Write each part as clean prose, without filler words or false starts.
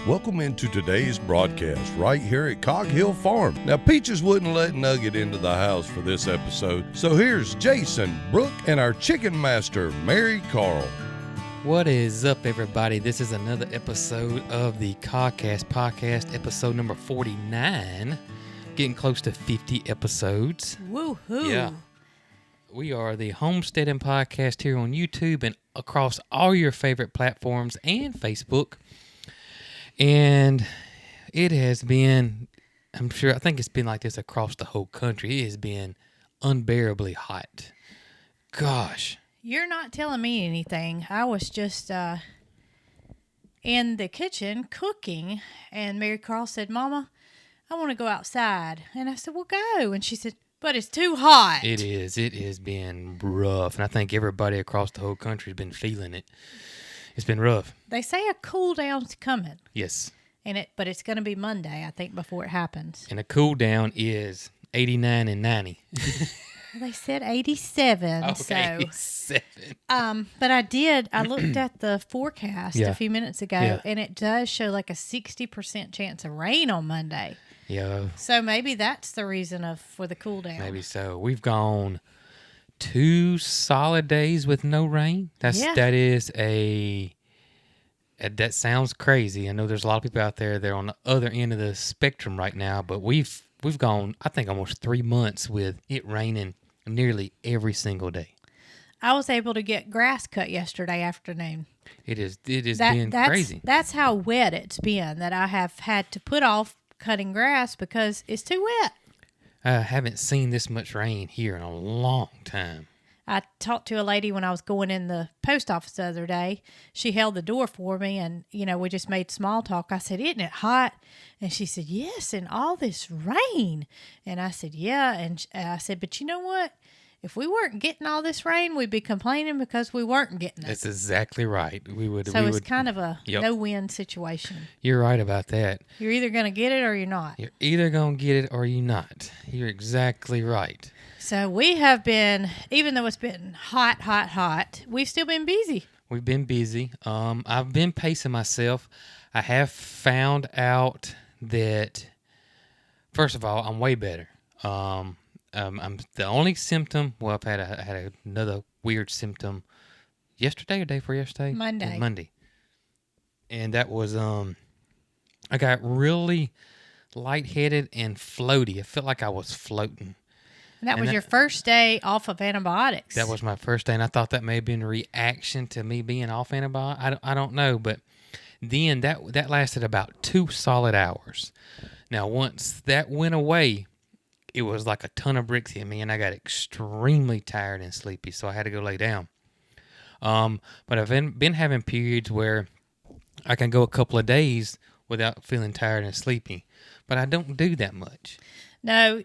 Welcome into today's broadcast right here at Cog Hill Farm. Now, Peaches wouldn't let Nugget into the house for this episode, so here's Jason, Brooke, and our chicken master, Marycarl. What is up, everybody? This is another episode of the Cogcast podcast, episode number 49. Getting close to 50 episodes. Woohoo! Yeah. We are the Homesteading podcast here on YouTube and across all your favorite platforms and Facebook. And it has been, I think it's been like this across the whole country. It has been unbearably hot. Gosh. You're not telling me anything. I was just in the kitchen cooking, and Marycarl said, "Mama, I want to go outside." And I said, "Well, go." And she said, "But it's too hot." It is. It has been rough. And I think everybody across the whole country has been feeling it. It's been rough. They say a cool down's coming. Yes. But it's going to be Monday, I think, before it happens. And a cool down is 89 and 90. They said 87. Okay, so 7. But I looked at the forecast a few minutes ago, and it does show like a 60% chance of rain on Monday. Yeah. So maybe that's the reason for the cool down. Maybe so. We've gone 2 solid days with no rain. That sounds crazy. I know there's a lot of people out there that are on the other end of the spectrum right now, but we've gone, I think, almost 3 months with it raining nearly every single day. I was able to get grass cut yesterday afternoon. It has been crazy. That's how wet it's been, that I have had to put off cutting grass because it's too wet. I haven't seen this much rain here in a long time. I talked to a lady when I was going in the post office the other day. She held the door for me, and, we just made small talk. I said, "Isn't it hot?" And she said, "Yes, and all this rain." And I said, "Yeah." And I said, "But you know what? If we weren't getting all this rain, we'd be complaining because we weren't getting it." That's exactly right. It's kind of a no-win situation. You're right about that. You're either going to get it or you're not. You're either going to get it or you're not. You're exactly right. So we have been, even though it's been hot, we've still been busy. We've been busy. I've been pacing myself. I have found out that, first of all, I'm way better. I'm the only symptom. Well, I had another weird symptom yesterday or day before yesterday. Monday. And that was I got really lightheaded and floaty. I felt like I was floating. And that was your first day off of antibiotics. That was my first day, and I thought that may have been a reaction to me being off antibiotics. I don't know, but then that lasted about 2 solid hours. Now, once that went away, it was like a ton of bricks hit me, and I got extremely tired and sleepy, so I had to go lay down. But I've been having periods where I can go a couple of days without feeling tired and sleepy, but I don't do that much. No,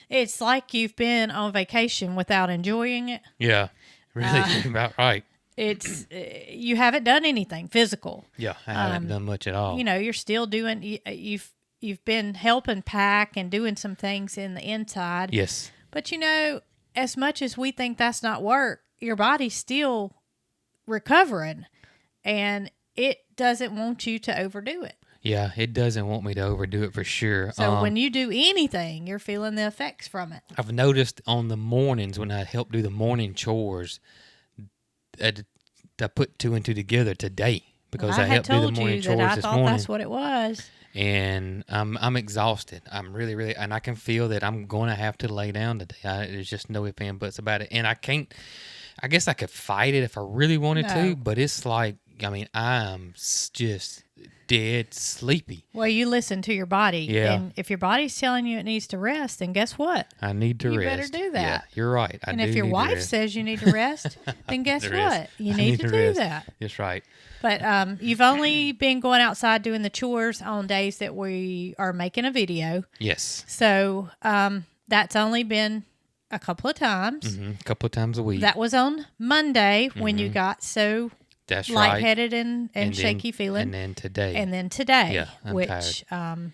it's like you've been on vacation without enjoying it. Yeah, really about right. It's you haven't done anything physical. Yeah, I haven't done much at all. You're still doing. You've been helping pack and doing some things in the inside. Yes. But as much as we think that's not work, your body's still recovering, and it doesn't want you to overdo it. Yeah, it doesn't want me to overdo it for sure. So when you do anything, you're feeling the effects from it. I've noticed on the mornings when I help do the morning chores, I put 2 and 2 together today because I helped do the morning chores this morning. I thought that's what it was. And I'm exhausted. I'm really, and I can feel that I'm going to have to lay down today. There's just no ifs and buts about it. And I guess I could fight it if I really wanted to, but it's like, I'm just dead sleepy. Well, you listen to your body. Yeah. And if your body's telling you it needs to rest, then guess what? I need to rest. You better do that. Yeah, you're right. And if your wife says you need to rest, then guess what? You need to do that. That's right. But you've only been going outside doing the chores on days that we are making a video. Yes. So that's only been a couple of times. Mm-hmm. A couple of times a week. That was on Monday when you got so That's lightheaded right. and shaky feeling. And then today. And then today, yeah, I'm which, tired.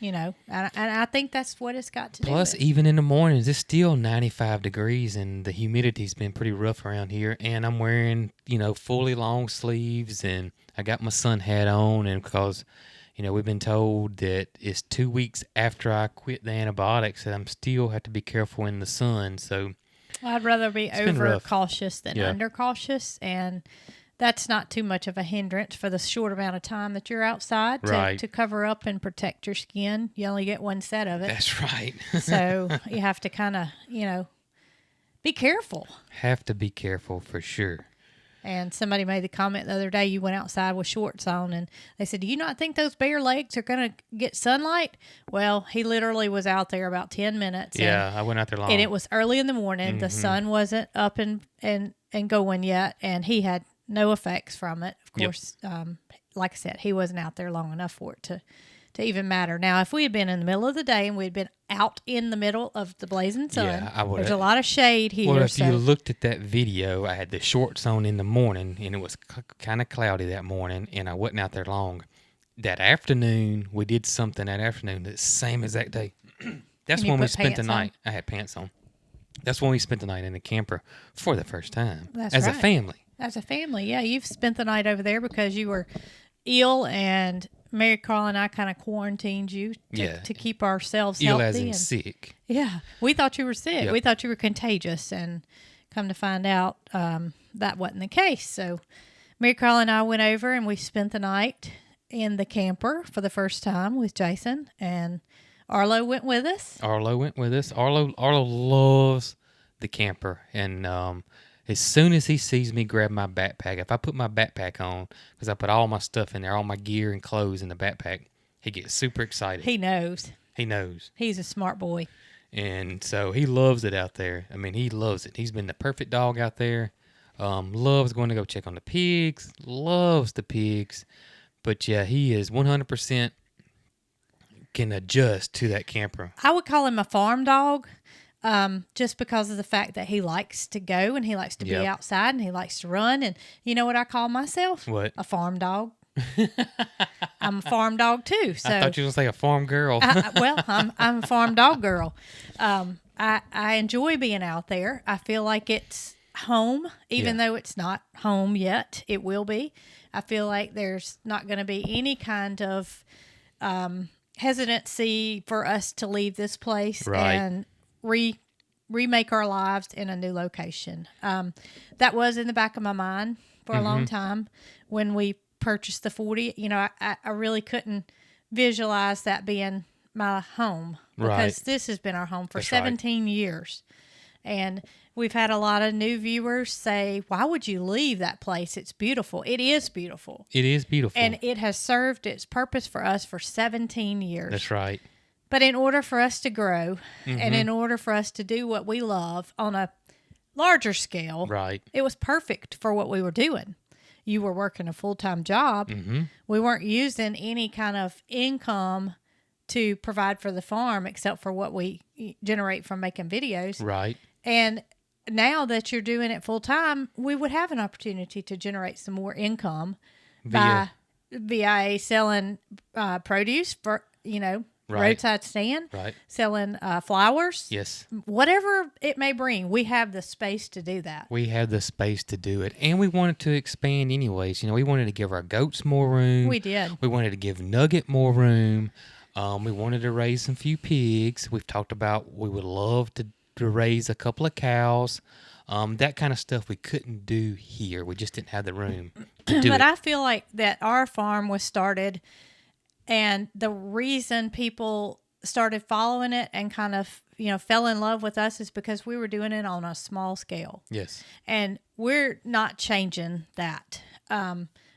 and I think that's what it's got to do Plus, with. even in the mornings, it's still 95 degrees, and the humidity's been pretty rough around here. And I'm wearing, fully long sleeves, and I got my sun hat on, and because, we've been told that it's 2 weeks after I quit the antibiotics that I'm still have to be careful in the sun. So I'd rather be over cautious than Yeah. under cautious, and that's not too much of a hindrance for the short amount of time that you're outside Right. to cover up and protect your skin. You only get one set of it. that's right. So you have to kind of, be careful. Have to be careful for sure. And somebody made the comment the other day, you went outside with shorts on, and they said, do you not think those bare legs are going to get sunlight? Well, he literally was out there about 10 minutes. Yeah, I went out there long. And it was early in the morning. Mm-hmm. The sun wasn't up and going yet, and he had no effects from it. Of course, like I said, he wasn't out there long enough for it to even matter. Now, if we had been in the middle of the day and we had been out in the middle of the blazing sun, I would. there's a lot of shade here. Well, if you looked at that video, I had the shorts on in the morning, and it was kind of cloudy that morning, and I wasn't out there long. That afternoon, we did something that afternoon, the same exact day. That's And you when we put spent the pants on? night. I had pants on. That's when we spent the night in the camper for the first time. That's as right. a family. As a family, yeah. You've spent the night over there because you were ill, and Marycarl and I kind of quarantined you to keep ourselves Ill healthy. as in and, sick. Yeah. We thought you were sick. Yep. We thought you were contagious, and come to find out that wasn't the case. So Marycarl and I went over, and we spent the night in the camper for the first time with Jason, and Arlo went with us. Arlo went with us. Arlo loves the camper, and as soon as he sees me grab my backpack, if I put my backpack on, because I put all my stuff in there, all my gear and clothes in the backpack, he gets super excited. He knows. He knows. He's a smart boy. And so he loves it out there. I mean, he loves it. He's been the perfect dog out there. Loves going to go check on the pigs. Loves the pigs. But yeah, he is 100% can adjust to that camper. I would call him a farm dog. Just because of the fact that he likes to go and he likes to be outside and he likes to run. And you know what I call myself? What? A farm dog. I'm a farm dog too. So I thought you were going to say a farm girl. I'm a farm dog girl. I enjoy being out there. I feel like it's home, even though it's not home yet. It will be. I feel like there's not going to be any kind of hesitancy for us to leave this place and remake our lives in a new location. That was in the back of my mind for a long time when we purchased the 40. I really couldn't visualize that being my home because this has been our home for 17 years. And we've had a lot of new viewers say, why would you leave that place? It's beautiful. It is beautiful. It is beautiful. And it has served its purpose for us for 17 years. That's right. But in order for us to grow and in order for us to do what we love on a larger scale, it was perfect for what we were doing. You were working a full-time job. We weren't using any kind of income to provide for the farm except for what we generate from making videos. Right. And now that you're doing it full-time, we would have an opportunity to generate some more income via selling produce for, roadside stand, selling flowers. Yes. Whatever it may bring, we have the space to do that. We have the space to do it. And we wanted to expand anyways. We wanted to give our goats more room. We did. We wanted to give Nugget more room. We wanted to raise some few pigs. We've talked about we would love to raise a couple of cows. That kind of stuff we couldn't do here. We just didn't have the room to do But it. I feel like that our farm was started, and the reason people started following it and kind of, fell in love with us is because we were doing it on a small scale. Yes. And we're not changing that.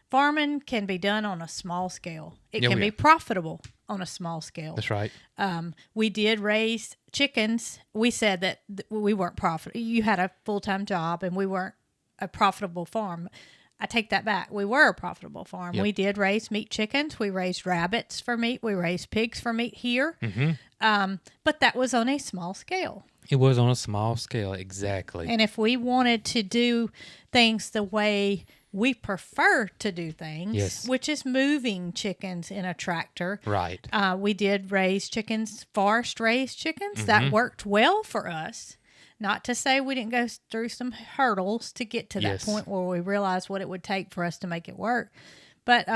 Farming can be done on a small scale. It can be profitable on a small scale. That's right. We did raise chickens. We said that we weren't profitable. You had a full-time job and we weren't a profitable farm. I take that back. We were a profitable farm. Yep. We did raise meat chickens. We raised rabbits for meat. We raised pigs for meat here. But that was on a small scale. It was on a small scale, exactly. And if we wanted to do things the way we prefer to do things, Yes. which is moving chickens in a tractor. Right. We did raise chickens, forest raised chickens. That worked well for us. Not to say we didn't go through some hurdles to get to that Yes. point where we realized what it would take for us to make it work. But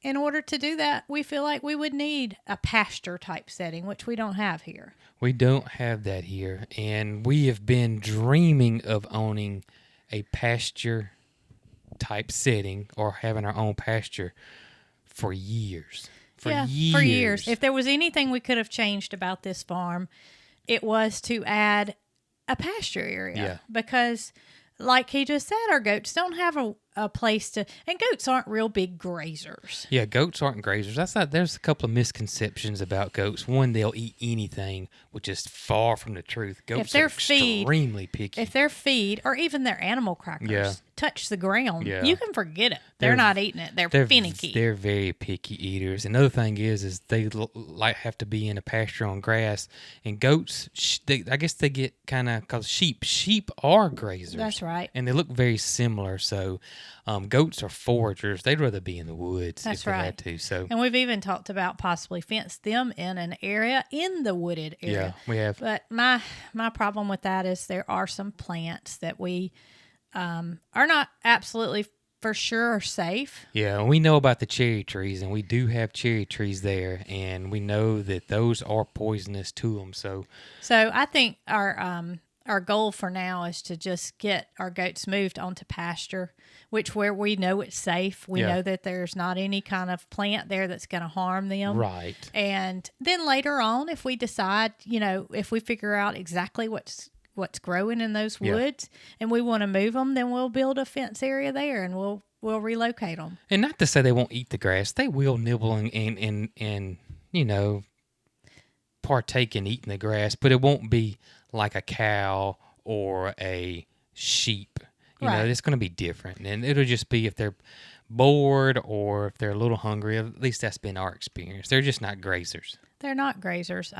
in order to do that, we feel like we would need a pasture type setting, which we don't have here. We don't have that here, and we have been dreaming of owning a pasture type setting or having our own pasture for years. For years. If there was anything we could have changed about this farm, it was to add a pasture area. Yeah. Because, like he just said, our goats don't have a place to, and goats aren't real big grazers. Yeah, goats aren't grazers. There's a couple of misconceptions about goats. One, they'll eat anything, which is far from the truth. Goats are extremely picky. If their feed or even their animal crackers touch the ground, you can forget it. They're not eating it. They're finicky. They're very picky eaters. Another thing is they have to be in a pasture on grass. And goats, I guess they get kind of, because sheep are grazers. That's right. And they look very similar. So goats are foragers. They'd rather be in the woods if they had to. So, and we've even talked about possibly fence them in an area in the wooded area. Yeah, we have. But my problem with that is there are some plants that we are not absolutely for sure are safe. Yeah, and we know about the cherry trees, and we do have cherry trees there, and we know that those are poisonous to them. So I think our goal for now is to just get our goats moved onto pasture, which where we know it's safe. We know that there's not any kind of plant there that's going to harm them. Right. And then later on, if we decide, if we figure out exactly what's growing in those woods and we want to move them, then we'll build a fence area there and we'll relocate them. And not to say they won't eat the grass. They will nibble and partake in eating the grass, but it won't be like a cow or a sheep. You know, it's going to be different. And it'll just be if they're bored or if they're a little hungry. At least that's been our experience. They're just not grazers. They're not grazers.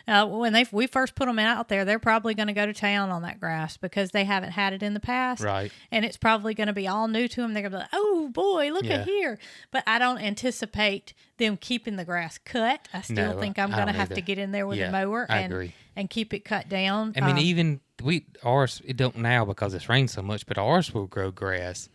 When we first put them out there, they're probably going to go to town on that grass because they haven't had it in the past. Right. And it's probably going to be all new to them. They're going to be like, oh, boy, look at here. But I don't anticipate them keeping the grass cut. I still think I'm going to have to get in there with a mower and keep it cut down. I mean, even ours, it don't now because it's rained so much, but ours will grow grass.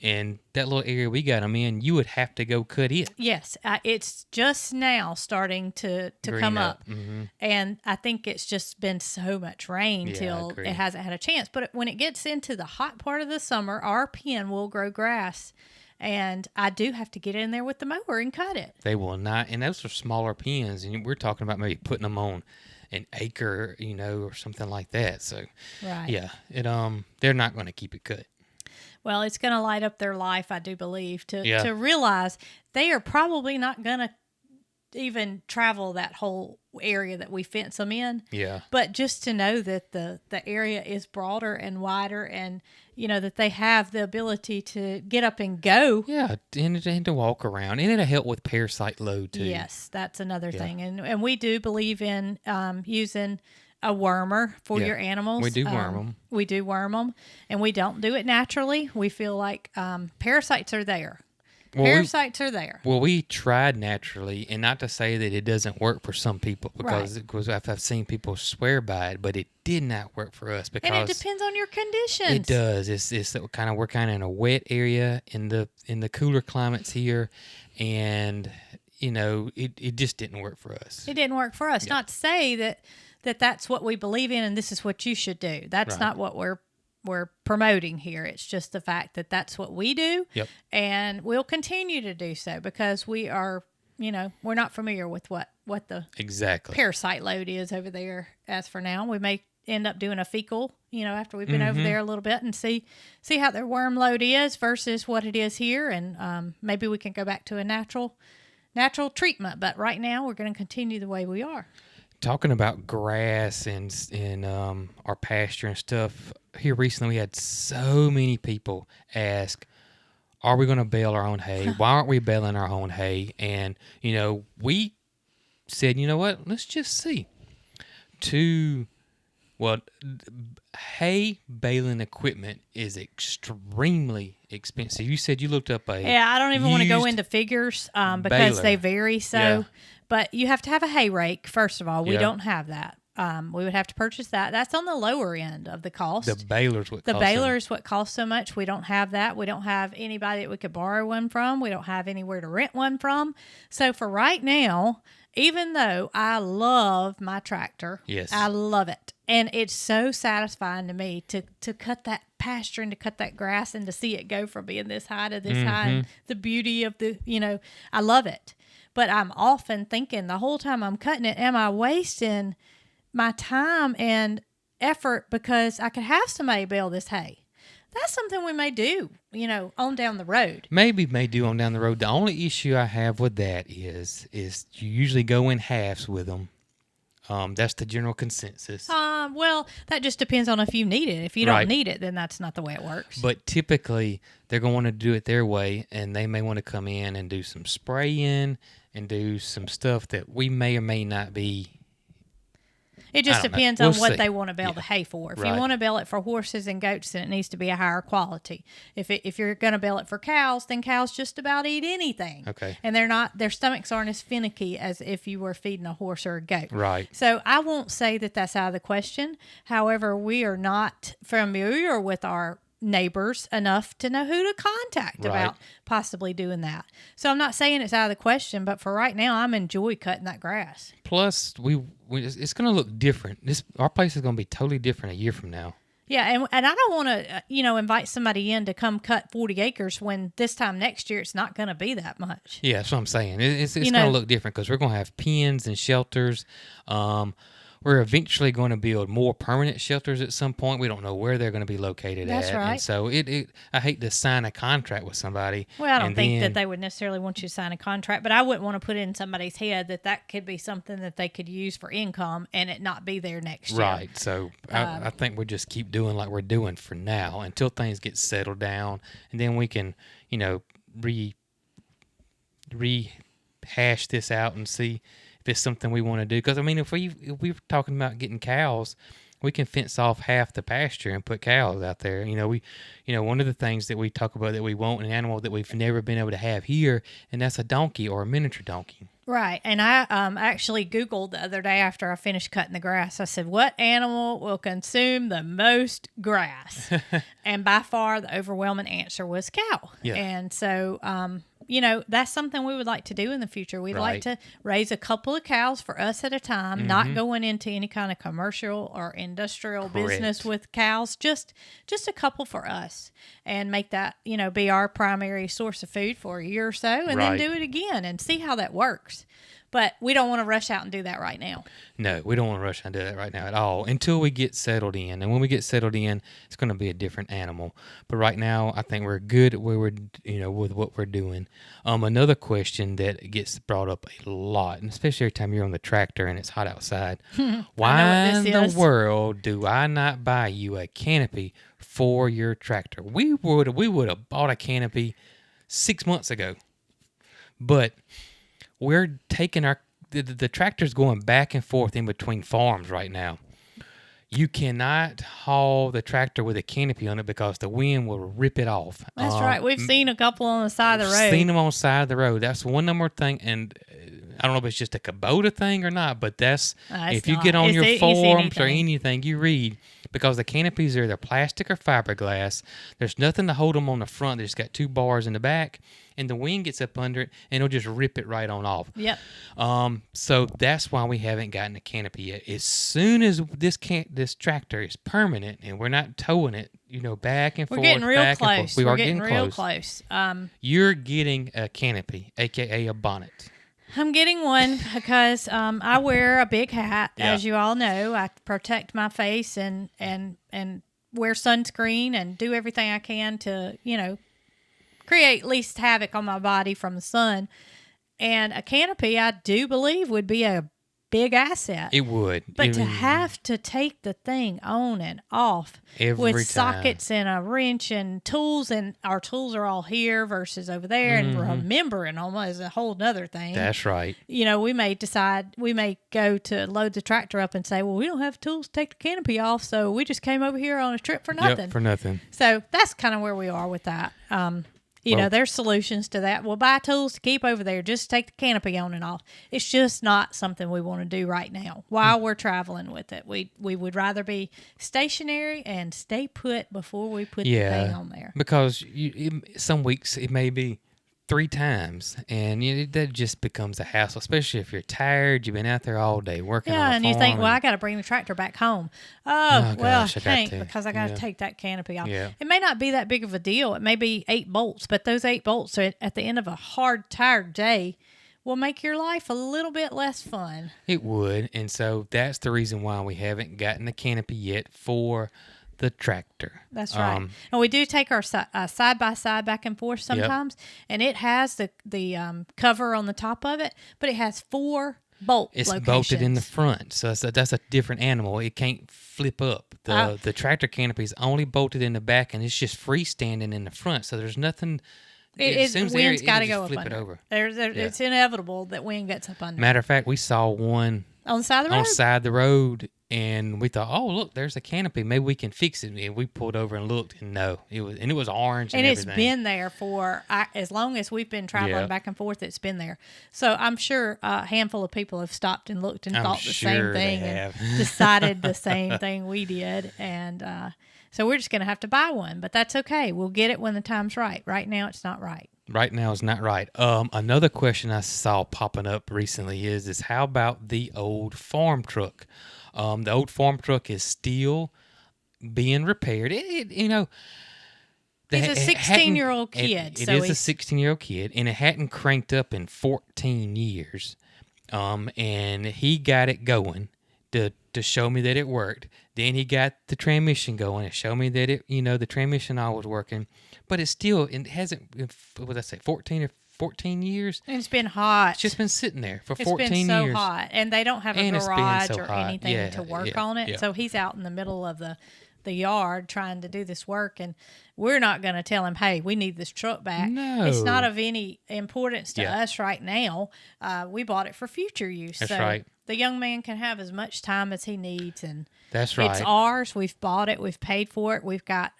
And that little area we got them in, you would have to go cut it. Yes, it's just now starting to come up. Mm-hmm. And I think it's just been so much rain till it hasn't had a chance. But when it gets into the hot part of the summer, our pen will grow grass. And I do have to get in there with the mower and cut it. They will not. And those are smaller pens. And we're talking about maybe putting them on an acre, or something like that. So, they're not going to keep it cut. Well, it's going to light up their life, I do believe, to realize they are probably not going to even travel that whole area that we fence them in. Yeah. But just to know that the area is broader and wider and, that they have the ability to get up and go. Yeah, and to walk around. And it'll help with parasite load, too. Yes, that's another thing. And we do believe in using a wormer for your animals. We do worm them. We do worm them, and we don't do it naturally. We feel like parasites are there. Parasites are there. Well, we tried naturally, and not to say that it doesn't work for some people, because I've seen people swear by it, but it did not work for us because and it depends on your conditions. It does. It's kind of we're kind of in a wet area in the cooler climates here, and it just didn't work for us. It didn't work for us. Yeah. Not to say that's what we believe in and this is what you should do. That's not what we're promoting here. It's just the fact that that's what we do. Yep. And we'll continue to do so because we are, we're not familiar with what the parasite load is over there as for now. We may end up doing a fecal, after we've been over there a little bit and see how their worm load is versus what it is here. And maybe we can go back to a natural treatment. But right now we're going to continue the way we are. Talking about grass and our pasture and stuff, here recently we had so many people ask, are we going to bale our own hay? Why aren't we baling our own hay? And, we said, you know what, let's just see. To Well, hay baling equipment is extremely expensive. You said you looked up a Yeah, I don't even want to go used into figures because baler. they vary. So, Yeah. but you have to have a hay rake, first of all. We Yeah. don't have that. We would have to purchase that. That's on the lower end of the cost. The baler's what The costs baler them. is what costs so much. We don't have that. We don't have anybody that we could borrow one from. We don't have anywhere to rent one from. So for right now, even though I love my tractor, Yes. I love it. And it's so satisfying to me to cut that pasture and to cut that grass and to see it go from being this high to this high. And the beauty of I love it. But I'm often thinking the whole time I'm cutting it, am I wasting my time and effort because I could have somebody bale this hay? That's something we may do, on down the road. Maybe may do on down the road. The only issue I have with that is you usually go in halves with them. That's the general consensus. Well, that just depends on if you need it. If you Right. don't need it, then that's not the way it works. But typically, they're going to want to do it their way, and they may want to come in and do some spraying and do some stuff that we may or may not be. It just I don't know. depends We'll on what see. they want to bale the hay for. If Right. you want to bale it for horses and goats, then it needs to be a higher quality. If you're going to bale it for cows, then cows just about eat anything. Okay. And their stomachs aren't as finicky as if you were feeding a horse or a goat. Right. So I won't say that that's out of the question. However, we are not familiar with our neighbors enough to know who to contact Right. about possibly doing that. So I'm not saying it's out of the question, but for right now, I'm enjoy cutting that grass. Plus, it's going to look different. Our place is going to be totally different a year from now. Yeah, and I don't want to, invite somebody in to come cut 40 acres when this time next year it's not going to be that much. Yeah, that's what I'm saying. It's You going know- to look different because we're going to have pens and shelters. We're eventually going to build more permanent shelters at some point. We don't know where they're going to be located That's at. right. And so I hate to sign a contract with somebody. Well, I don't and think then- that they would necessarily want you to sign a contract, but I wouldn't want to put it in somebody's head that could be something that they could use for income and it not be there next year. Right. So I think we just keep doing like we're doing for now until things get settled down, and then we can, rehash this out and see if it's something we want to do. Because if we're talking about getting cows, we can fence off half the pasture and put cows out there. One of the things that we talk about that we want an animal that we've never been able to have here, and that's a donkey or a miniature donkey. Right. And I actually Googled the other day after I finished cutting the grass. I said, what animal will consume the most grass? And by far, the overwhelming answer was cow. Yeah. And so, that's something we would like to do in the future. We'd like Right. to raise a couple of cows for us at a time, not going into any kind of commercial or industrial business Correct. with cows, just a couple for us, and make that, be our primary source of food for a year or so, and then Right. do it again and see how that works. But we don't want to rush out and do that right now. No, we don't want to rush and do that right now at all until we get settled in. And when we get settled in, it's going to be a different animal. But right now, I think we're good where we're, with what we're doing. Another question that gets brought up a lot, and especially every time you're on the tractor and it's hot outside, why what in this is. the world do I not buy you a canopy for your tractor? We would have bought a canopy 6 months ago, but we're taking the tractor's going back and forth in between farms right now. You cannot haul the tractor with a canopy on it because the wind will rip it off. That's right. We've seen a couple on the side of the road. Seen them on the side of the road. That's one number thing, and I don't know if it's just a Kubota thing or not, but that's it's if you not. get on your It's forums or anything. anything you read, because the canopies are either plastic or fiberglass. There's nothing to hold them on the front. They just got two bars in the back, and the wind gets up under it, and it'll just rip it right on off. Yep. So that's why we haven't gotten a canopy yet. As soon as this tractor is permanent and we're not towing it, back and We're forth, getting real back and close. forth. We We're are getting real close. close. You're getting a canopy, aka a bonnet. I'm getting one because I wear a big hat, Yeah. as you all know. I protect my face and wear sunscreen and do everything I can to, create least havoc on my body from the sun. And a canopy, I do believe, would be a big asset. It would. But to have to take the thing on and off Every with time. sockets and a wrench and tools, and our tools are all here versus over there, and remembering them is a whole nother thing. That's right. We may go to load the tractor up and say, well, we don't have tools to take the canopy off, so we just came over here on a trip for nothing. Yep, for nothing. So that's kind of where we are with that. There's solutions to that. We'll buy tools to keep over there. Just take the canopy on and off. It's just not something we want to do right now while we're traveling with it. We would rather be stationary and stay put before we put the thing on there. Because some weeks it may be 3 times, and that just becomes a hassle, especially if you're tired. You've been out there all day working on a farm. And you think, well, I got to bring the tractor back home. I can't because I got to take that canopy off. Yeah. It may not be that big of a deal. It may be 8 bolts, but those 8 bolts are at the end of a hard, tired day will make your life a little bit less fun. It would, and so that's the reason why we haven't gotten the canopy yet for the tractor. That's right. And we do take our side by side back and forth sometimes, and it has the cover on the top of it, but it has 4 bolt It's locations. bolted in the front, so that's a different animal. It can't flip up. The tractor canopy is only bolted in the back, and it's just freestanding in the front, so there's nothing. Wind's got to go up flip under. it over. It's inevitable that wind gets up under. Matter of fact, we saw one on the side of the road. On the side of the road, and we thought, oh, look, there's a canopy. Maybe we can fix it. And we pulled over and looked, and no, it was orange and it's everything. been there for as long as we've been traveling back and forth. It's been there. So I'm sure a handful of people have stopped and looked and thought the same thing and decided the same thing we did. And so we're just going to have to buy one, but that's okay. We'll get it when the time's right. Right now, it's not right. Right now is not right. Another question I saw popping up recently is how about the old farm truck? The old farm truck is still being repaired. He's a 16-year-old kid. It is a 16-year-old kid, and it hadn't cranked up in 14 years. And he got it going to show me that it worked. Then he got the transmission going and showed me that the transmission all was working. But it hasn't, what did I say, 14 years? And it's been hot. It's just been sitting there for 14 years. It's been so hot. And they don't have a garage or anything to work on it. Yeah. So he's out in the middle of the yard trying to do this work. And we're not going to tell him, hey, we need this truck back. No. It's not of any importance to us right now. We bought it for future use. That's right. The young man can have as much time as he needs. And that's right. It's ours. We've bought it. We've paid for it. We've got...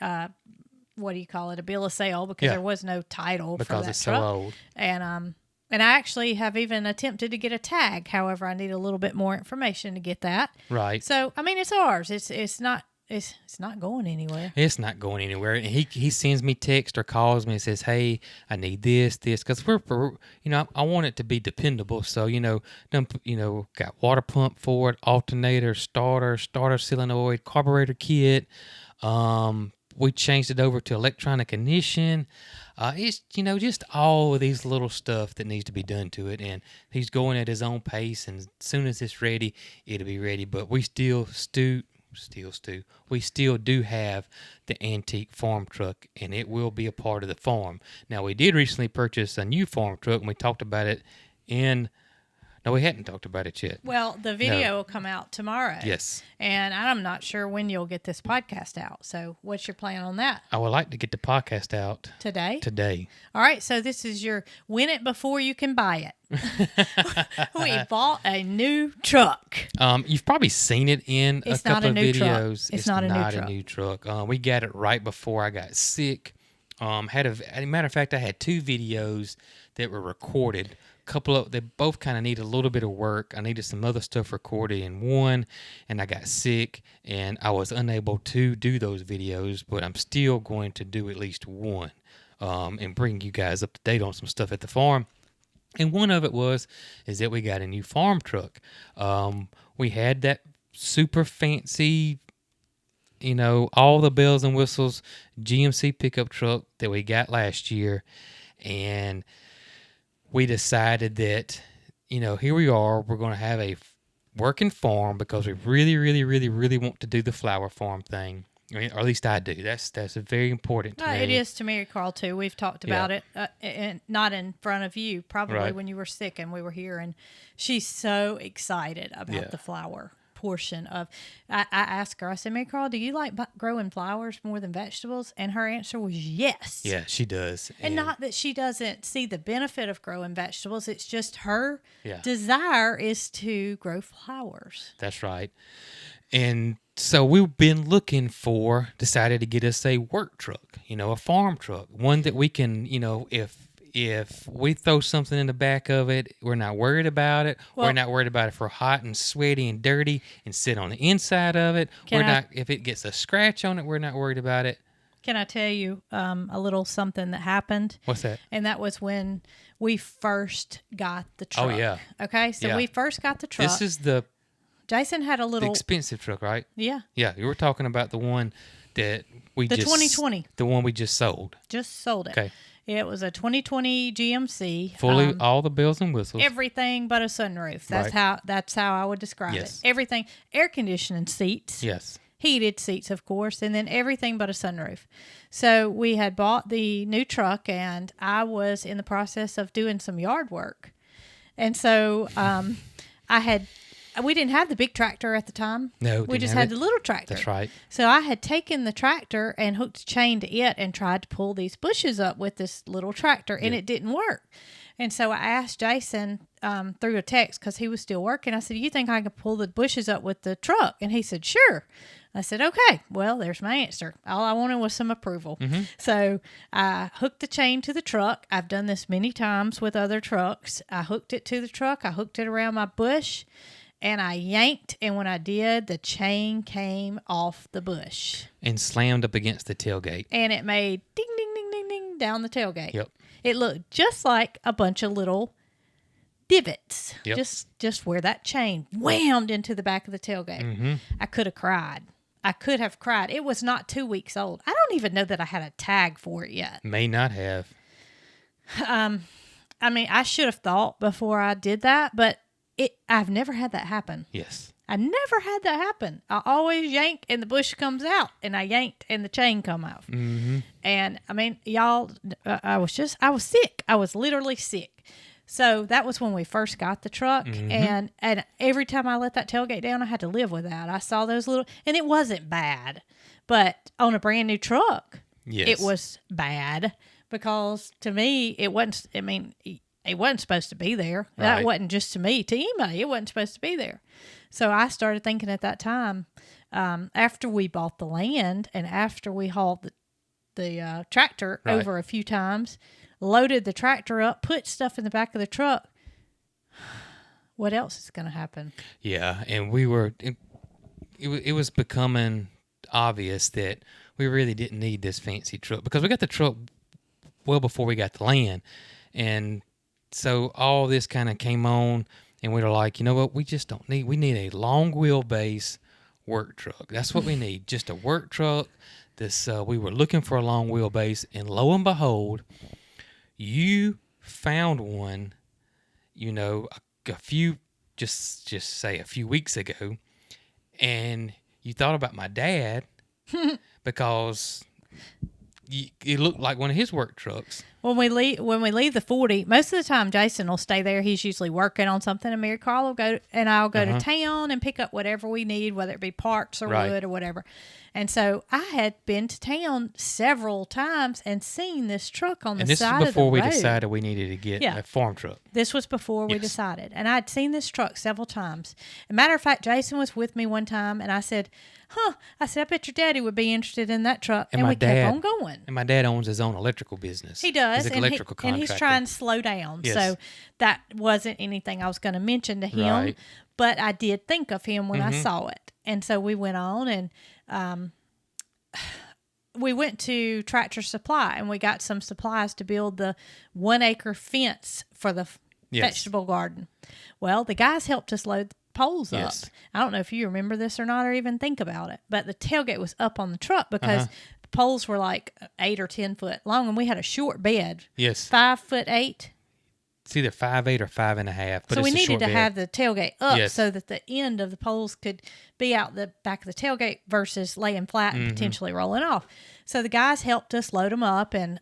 what do you call it? A bill of sale because there was no title for that truck. Because it's so old. And I actually have even attempted to get a tag. However, I need a little bit more information to get that. Right. So I mean, it's ours. It's not going anywhere. It's not going anywhere. And he sends me text or calls me and says, "Hey, I need this, because I want it to be dependable. So got water pump for it, alternator, starter solenoid, carburetor kit. We changed it over to electronic ignition. It's, just all of these little stuff that needs to be done to it. And he's going at his own pace. And as soon as it's ready, it'll be ready. But we we still do have the antique farm truck, and it will be a part of the farm. Now, we did recently purchase a new farm truck, and we talked about it No, we hadn't talked about it yet. Well, the video will come out tomorrow. Yes. And I'm not sure when you'll get this podcast out. So what's your plan on that? I would like to get the podcast out. Today? All right. So this is your win it before you can buy it. We bought a new truck. You've probably seen it in a couple of videos. It's not a new truck. We got it right before I got sick. As a matter of fact, I had 2 videos that were recorded. They both kind of need a little bit of work. I needed some other stuff recorded in one, and I got sick, and I was unable to do those videos, but I'm still going to do at least one and bring you guys up to date on some stuff at the farm. And one of it is that we got a new farm truck. We had that super fancy, all the bells and whistles GMC pickup truck that we got last year, and we decided that, here we are, we're going to have a working farm because we really, really, really, really want to do the flower farm thing. I mean, or at least I do. That's very important to me. It is to Marycarl too. We've talked about it, and not in front of you, probably when you were sick and we were here. And she's so excited about the flower portion of. I asked her. I said, Marycarl, do you like growing flowers more than vegetables? And her answer was yes. Yeah, she does. And not that she doesn't see the benefit of growing vegetables. It's just her Yeah. desire is to grow flowers. That's right. And so we've been decided to get us a work truck, a farm truck, one that we can, if we throw something in the back of it, we're not worried about it. Well, we're not worried about it for hot and sweaty and dirty and sit on the inside of it. If it gets a scratch on it, we're not worried about it. Can I tell you a little something that happened? What's that? And that was when we first got the truck. Oh, yeah. Okay, so we first got the truck. This is Jason had a the little expensive truck, right? Yeah. Yeah, you were talking about the one that the 2020. The one we just sold. Just sold it. Okay. It was a 2020 GMC. Fully all the bells and whistles. Everything but a sunroof. That's how I would describe it. Everything, air conditioning seats. Yes. Heated seats, of course, and then everything but a sunroof. So we had bought the new truck, and I was in the process of doing some yard work. And so we didn't have the big tractor at the time. No, we just had the little tractor. That's right. So I had taken the tractor and hooked a chain to it and tried to pull these bushes up with this little tractor, and it didn't work. And so I asked Jason through a text because he was still working. I said, "You think I could pull the bushes up with the truck?" And he said, "Sure." I said, "Okay, well, there's my answer. All I wanted was some approval." Mm-hmm. So I hooked the chain to the truck. I've done this many times with other trucks. I hooked it to the truck. I hooked it around my bush, and I yanked. And when I did, the chain came off the bush. And slammed up against the tailgate. And it made ding, ding, ding, ding, ding down the tailgate. Yep. It looked just like a bunch of little divots. Yep. Just where that chain whammed into the back of the tailgate. Mm-hmm. I could have cried. I could have cried. It was not 2 weeks old. I don't even know that I had a tag for it yet. May not have. I mean, I should have thought before I did that, but I've never had that happen. Yes. I never had that happen. I always yank and the bush comes out, and I yanked and the chain come off. Mm-hmm. And I mean, y'all, I was sick. I was literally sick. So that was when we first got the truck, and every time I let that tailgate down, I had to live with that. I saw those little, and it wasn't bad, but on a brand new truck, it was bad because to me, it wasn't. I mean, it wasn't supposed to be there. Right. That wasn't just to me, to anybody. It wasn't supposed to be there. So I started thinking at that time, after we bought the land and after we hauled the tractor over a few times, loaded the tractor up, put stuff in the back of the truck, what else is going to happen? Yeah, and it was becoming obvious that we really didn't need this fancy truck because we got the truck well before we got the land. And so all this kind of came on, and we were like, you know what, we need a long wheelbase work truck. That's what we need, just a work truck. We were looking for a long wheelbase, and lo and behold, you found one, a few weeks ago, and you thought about my dad because it looked like one of his work trucks. When we leave the 40, most of the time Jason will stay there. He's usually working on something, and Marycarl will go, and I'll go to town and pick up whatever we need, whether it be parts or wood or whatever. And so I had been to town several times and seen this truck on the side of the road. And this was before we decided we needed to get a farm truck. This was before we decided. And I'd seen this truck several times. As a matter of fact, Jason was with me one time, and I said, I bet your daddy would be interested in that truck. And we kept on going. And my dad owns his own electrical business. He does. He's an electrical contractor. And he's trying to slow down. Yes. So that wasn't anything I was going to mention to him. Right. But I did think of him when I saw it. And so we went on, and we went to Tractor Supply, and we got some supplies to build the 1 acre fence for the vegetable garden. Well, the guys helped us load the poles up. I don't know if you remember this or not, or even think about it, but the tailgate was up on the truck because the poles were like 8 or 10 foot long, and we had a short bed. Yes. 5'8". It's either 5'8" or 5.5. But so it's we a needed short to bed. have the tailgate up Yes. so that the end of the poles could be out the back of the tailgate versus laying flat and potentially rolling off. So the guys helped us load them up, and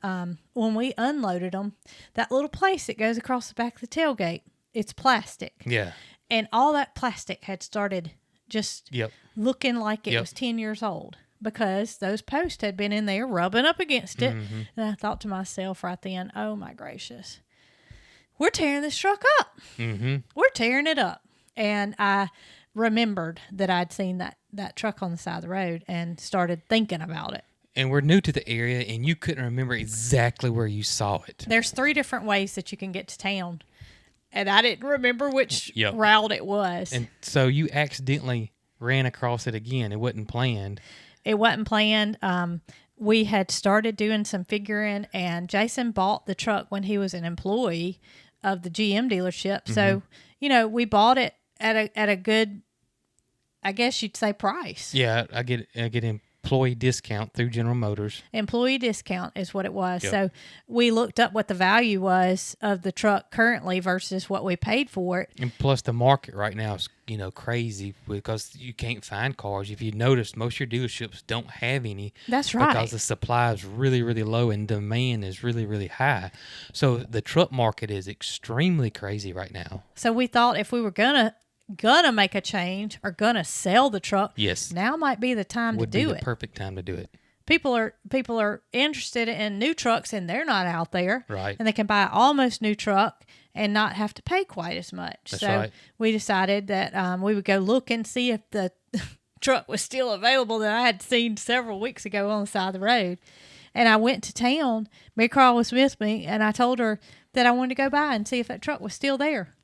when we unloaded them, that little place that goes across the back of the tailgate, it's plastic. Yeah. And all that plastic had started just Yep. looking like it Yep. was 10 years old because those posts had been in there rubbing up against it. And I thought to myself right then, oh my gracious, we're tearing this truck up. We're tearing it up. And I remembered that I'd seen that truck on the side of the road and started thinking about it. And we're new to the area, and you couldn't remember exactly where you saw it. There's 3 different ways that you can get to town. And I didn't remember which Yep. route it was. And so you accidentally ran across it again. It wasn't planned. It wasn't planned. We had started doing some figuring, and Jason bought the truck when he was an employee of the GM dealership. So, we bought it at a good, I guess you'd say, price. Yeah, I get employee discount through General Motors. Employee discount is what it was. Yep. So we looked up what the value was of the truck currently versus what we paid for it. And plus the market right now is, crazy because you can't find cars. If you notice, most of your dealerships don't have any. That's right. Because the supply is really, really low and demand is really, really high. So the truck market is extremely crazy right now. So we thought if we were gonna make a change or gonna sell the truck, Yes. now might be the time Would to be do the it. perfect time to do it. People are interested in new trucks, and they're not out there. Right. And they can buy an almost new truck and not have to pay quite as much. That's so right. we decided that we would go look and see if the truck was still available that I had seen several weeks ago on the side of the road. And I went to town. Marycarl was with me, and I told her that I wanted to go by and see if that truck was still there.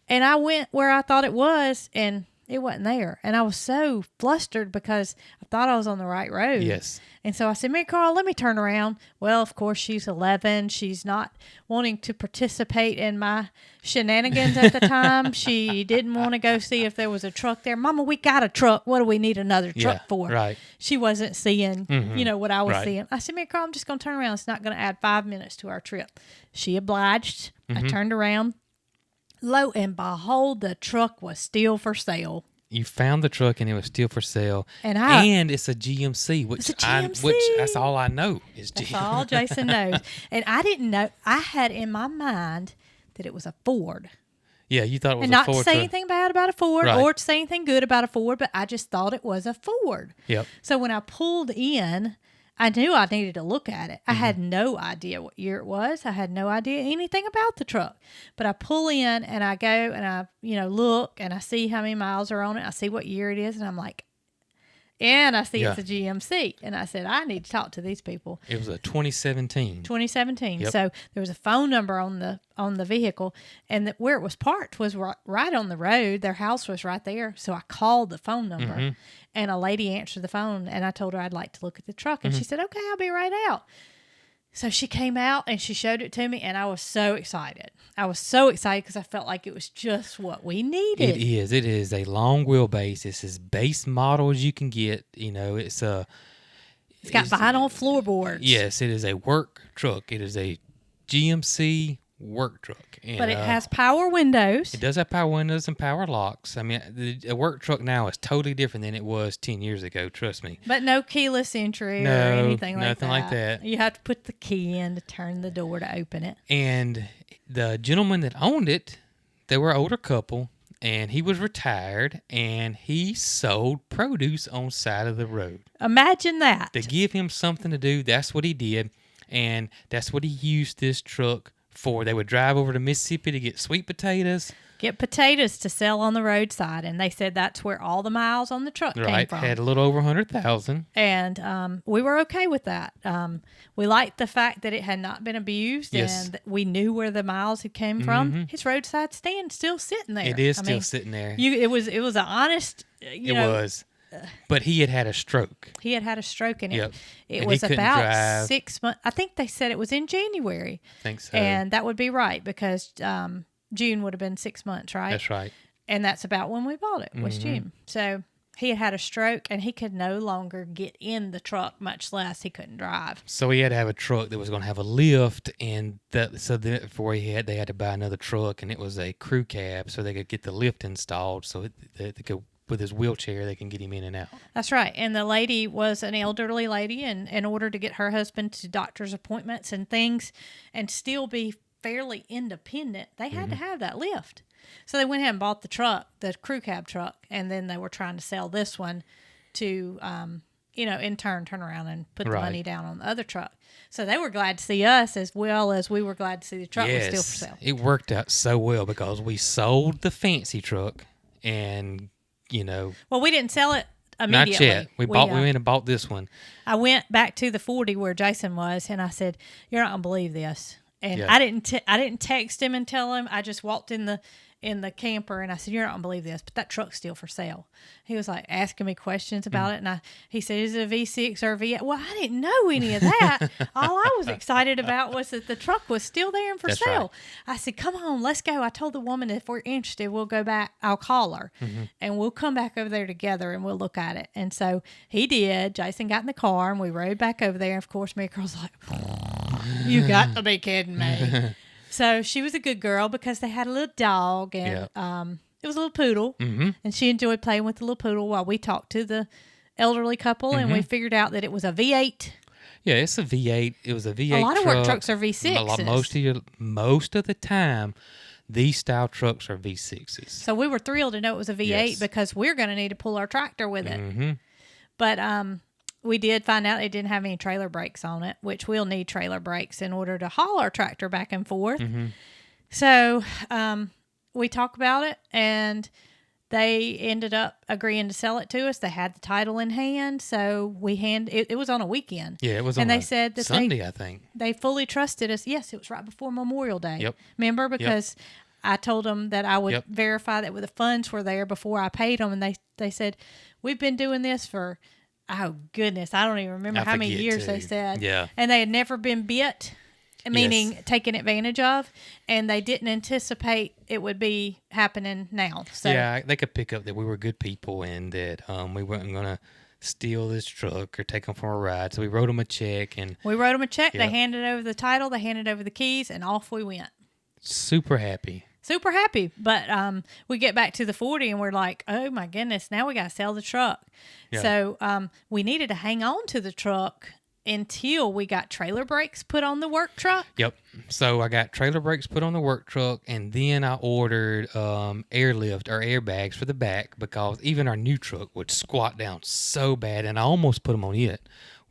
And I went where I thought it was, and it wasn't there. And I was so flustered because I thought I was on the right road. Yes. And so I said, Marycarl, let me turn around. Well, of course, she's 11. She's not wanting to participate in my shenanigans at the time. She didn't want to go see if there was a truck there. Mama, we got a truck. What do we need another truck for? Right. She wasn't seeing, what I was Right. seeing. I said, Marycarl, I'm just going to turn around. It's not going to add 5 minutes to our trip. She obliged. I turned around. Lo and behold, the truck was still for sale. You found the truck and it was still for sale. And it's a GMC, which It's a GMC. which that's all I know is That's GMC. all Jason knows. And I didn't know. I had in my mind that it was a Ford. Yeah, you thought it was And a not to Ford say truck. anything bad about a Ford Right. or to say anything good about a Ford, but I just thought it was a Ford. Yep. So when I pulled in, I knew I needed to look at it. I had no idea what year it was. I had no idea anything about the truck. But I pull in and I go and I, look and I see how many miles are on it. I see what year it is, and I'm like, and I see it's a GMC. And I said, I need to talk to these people. It was a 2017. 2017. Yep. So there was a phone number on the vehicle, and where it was parked was right on the road. Their house was right there. So I called the phone number, and a lady answered the phone, and I told her I'd like to look at the truck, and she said, "Okay, I'll be right out." So she came out and she showed it to me, and I was so excited. I was so excited because I felt like it was just what we needed. It is. It is a long wheelbase. It's as base model as you can get. It's got vinyl floorboards. Yes, it is a work truck. It is a GMC work truck. And, But it has power windows. It does have power windows and power locks. I mean, a work truck now is totally different than it was 10 years ago. Trust me. But no keyless entry or No, anything like that. nothing like that. You have to put the key in to turn the door to open it. And the gentleman that owned it, they were an older couple, and he was retired, and he sold produce on side of the road. Imagine that. To give him something to do, that's what he did, and that's what he used this truck for. They would drive over to Mississippi to get sweet potatoes. Get potatoes to sell on the roadside, and they said that's where all the miles on the truck came Right, from. had a little over 100,000. And we were okay with that. We liked the fact that it had not been abused, Yes. and that we knew where the miles had came from. His roadside stand still sitting there. It is I still mean, it there. It was an honest. It was. But he had a stroke. He had a stroke in it. Yep. It And was he couldn't about drive. 6 months. I think they said it was in January. I think so. And that would be right because June would have been 6 months, right? That's right. And that's about when we bought it, was June. So he had a stroke and he could no longer get in the truck, much less he couldn't drive. So he had to have a truck that was going to have a lift, and before they had to buy another truck, and it was a crew cab, so they could get the lift installed, so they could, with his wheelchair, they can get him in and out. That's right. And the lady was an elderly lady, and in order to get her husband to doctor's appointments and things, and still be fairly independent, they had to have that lift. So they went ahead and bought the truck, the crew cab truck, and then they were trying to sell this one to, in turn, turn around and put the money down on the other truck. So they were glad to see us as well as we were glad to see the truck was still for sale. It worked out so well because we sold the fancy truck and, Well, we didn't sell it immediately. Not yet. We went and bought this one. I went back to the 40 where Jason was, and I said, "You're not going to believe this." And Yeah. I didn't text him and tell him. I just walked in the camper and I said, "You're not gonna believe this, but that truck's still for sale." He was like asking me questions about it, and he said, "Is it a V6 or a V8?" Well, I didn't know any of that. All I was excited about was that the truck was still there and for That's sale. right. I said, "Come on, let's go." I told the woman if we're interested, we'll go back. I'll call her, and we'll come back over there together and we'll look at it. And so he did. Jason got in the car and we rode back over there. And of course, Marycarl's like, "You got to be kidding me." So she was a good girl because they had a little dog, and it was a little poodle, and she enjoyed playing with the little poodle while we talked to the elderly couple, and we figured out that it was a V8. Yeah, it's a V8. It was a V8 A lot of truck. work trucks are V6s. Most of the time, these style trucks are V6s. So we were thrilled to know it was a V8 because we're going to need to pull our tractor with it. But we did find out it didn't have any trailer brakes on it, which we'll need trailer brakes in order to haul our tractor back and forth. So we talked about it, and they ended up agreeing to sell it to us. They had the title in hand, so it was on a weekend. Yeah, it was and on they said that Sunday, I think. They fully trusted us. Yes, it was right before Memorial Day. Yep. Remember? Because I told them that I would verify that the funds were there before I paid them, and they said, "We've been doing this for..." Oh, goodness. I don't even remember how many years they said. Yeah. And they had never been bit, meaning taken advantage of, and they didn't anticipate it would be happening now. So yeah, they could pick up that we were good people and that we weren't going to steal this truck or take them for a ride. So we wrote them a check. We wrote them a check. Yep. They handed over the title. They handed over the keys, and off we went. Super happy. Super happy. But we get back to the 40 and we're like, oh my goodness, now we got to sell the truck. Yeah. So we needed to hang on to the truck until we got trailer brakes put on the work truck. Yep. So I got trailer brakes put on the work truck, and then I ordered airlift or airbags for the back because even our new truck would squat down so bad, and I almost put them on it.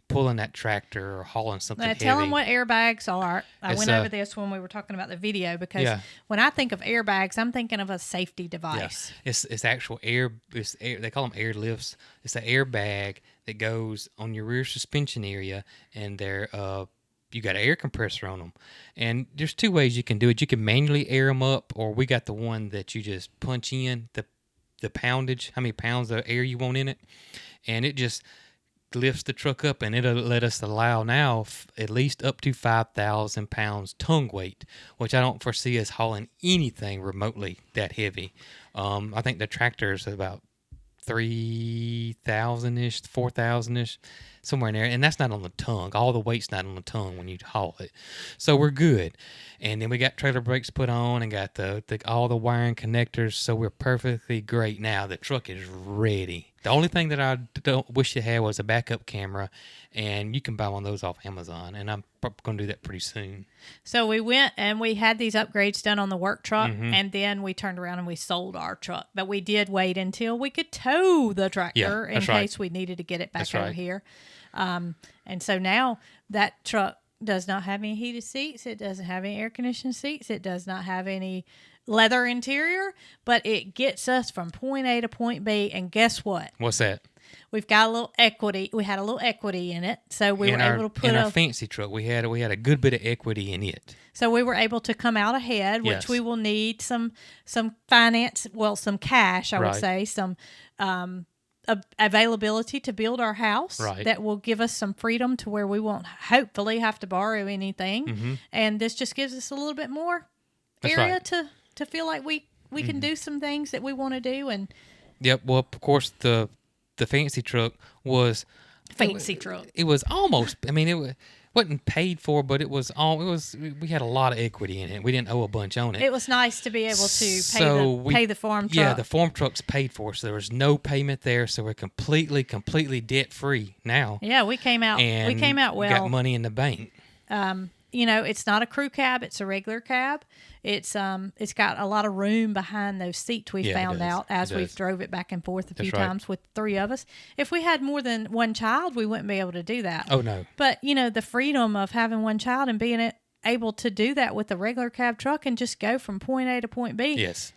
Pulling that tractor or hauling something heavy. Tell them what airbags are. I It's went over this when we were talking about the video because when I think of airbags, I'm thinking of a safety device. Yeah. It's actual air. They call them airlifts. It's an airbag that goes on your rear suspension area, and you got an air compressor on them. And there's two ways you can do it. You can manually air them up, or we got the one that you just punch in the poundage, how many pounds of air you want in it, and it just lifts the truck up, and it'll let us allow now at least up to 5,000 pounds tongue weight, which I don't foresee us hauling anything remotely that heavy. I think the tractor is about 3,000-ish, 4,000-ish, somewhere in there. And that's not on the tongue. All the weight's not on the tongue when you haul it. So we're good. And then we got trailer brakes put on and got all the wiring connectors. So we're perfectly great now. The truck is ready. The only thing that I don't wish it had was a backup camera. And you can buy one of those off Amazon. And I'm going to do that pretty soon. So we went and we had these upgrades done on the work truck, and then we turned around and we sold our truck. But we did wait until we could tow the tractor in case we needed to get it back over here. And so now that truck does not have any heated seats. It doesn't have any air conditioned seats. It does not have any leather interior, but it gets us from point A to point B. And guess what? What's that? We've got a little equity. We had a little equity in it, so we were able to put in our fancy truck. We had a good bit of equity in it. So we were able to come out ahead, which we will need some finance, some cash, I would say, some availability to build our house that will give us some freedom to where we won't hopefully have to borrow anything, and this just gives us a little bit more area to feel like we can do some things that we want to do. And well, of course, the the fancy truck was Fancy truck. It was almost. I mean, wasn't paid for, but it was all. It was. We had a lot of equity in it. We didn't owe a bunch on it. It was nice to be able to pay the farm truck. Yeah, the farm truck's paid for, so there was no payment there. So we're completely debt free now. Yeah, we came out. And we came out well. Got money in the bank. It's not a crew cab; it's a regular cab. It's got a lot of room behind those seats. We found out as we've drove it back and forth a few times with 3 of us. If we had more than one child, we wouldn't be able to do that. Oh no! But the freedom of having one child and being able to do that with a regular cab truck and just go from point A to point B. Yes.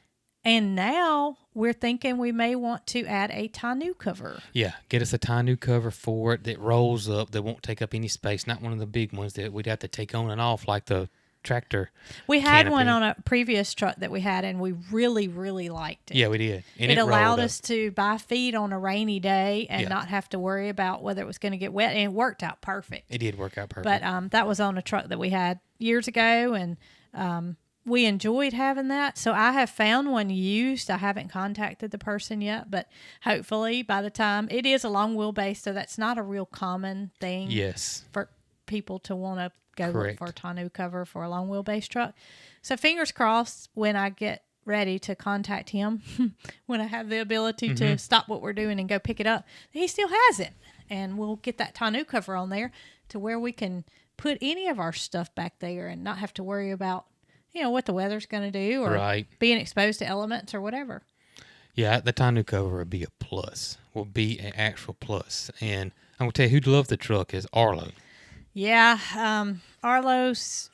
And now we're thinking we may want to add a tonneau cover. Yeah, get us a tonneau cover for it that rolls up, that won't take up any space. Not one of the big ones that we'd have to take on and off like the tractor. We had Canopy. one on a previous truck that we had, and we really, really liked it. Yeah, we did. And it allowed us to buy feed on a rainy day and not have to worry about whether it was going to get wet, and it worked out perfect. It did work out perfect. But that was on a truck that we had years ago, and we enjoyed having that. So I have found one used. I haven't contacted the person yet, but hopefully by the time it is a long wheelbase, so that's not a real common thing. Yes. For people to want to go look Correct. for a tonneau cover for a long wheelbase truck. So fingers crossed when I get ready to contact him, when I have the ability to stop what we're doing and go pick it up, he still has it. And we'll get that tonneau cover on there to where we can put any of our stuff back there and not have to worry about what the weather's going to do or being exposed to elements or whatever. Yeah, the tonneau cover would be a plus. Will be an actual plus. And I'm going to tell you who loves the truck is Arlo. Yeah, Arlo's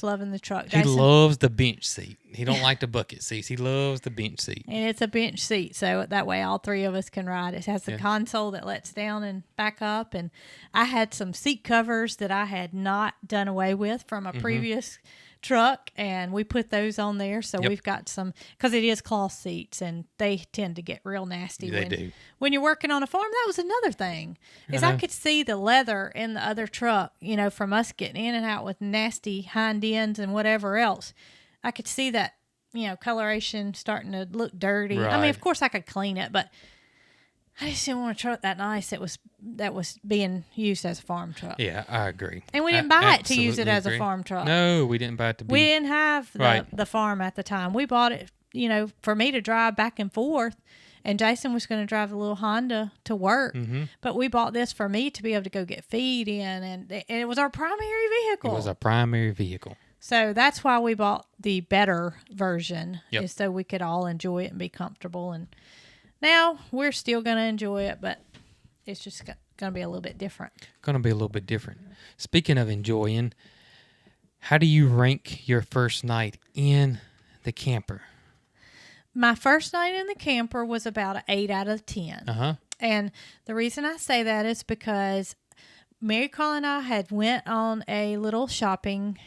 loving the truck. He loves the bench seat. He don't like the bucket seats. He loves the bench seat. And it's a bench seat, so that way all 3 of us can ride. It has the console that lets down and back up. And I had some seat covers that I had not done away with from a previous truck, and we put those on there. So we've got some, because it is cloth seats, and they tend to get real nasty. They do. When you're working on a farm. That was another thing, is I could see the leather in the other truck, from us getting in and out with nasty hind ends and whatever else. I could see that, coloration starting to look dirty. Right. I mean, of course I could clean it, but I just didn't want a truck that nice that was being used as a farm truck. Yeah, I agree. And we didn't buy it to use it as a farm truck. No, we didn't buy it to be. We didn't have the farm at the time. We bought it, for me to drive back and forth, and Jason was going to drive the little Honda to work. Mm-hmm. But we bought this for me to be able to go get feed in, and it was our primary vehicle. It was our primary vehicle. So that's why we bought the better version, is so we could all enjoy it and be comfortable. And now we're still going to enjoy it, but it's just going to be a little bit different. Going to be a little bit different. Speaking of enjoying, how do you rank your first night in the camper? My first night in the camper was about an 8 out of 10. Uh-huh. And the reason I say that is because Marycarl and I had went on a little shopping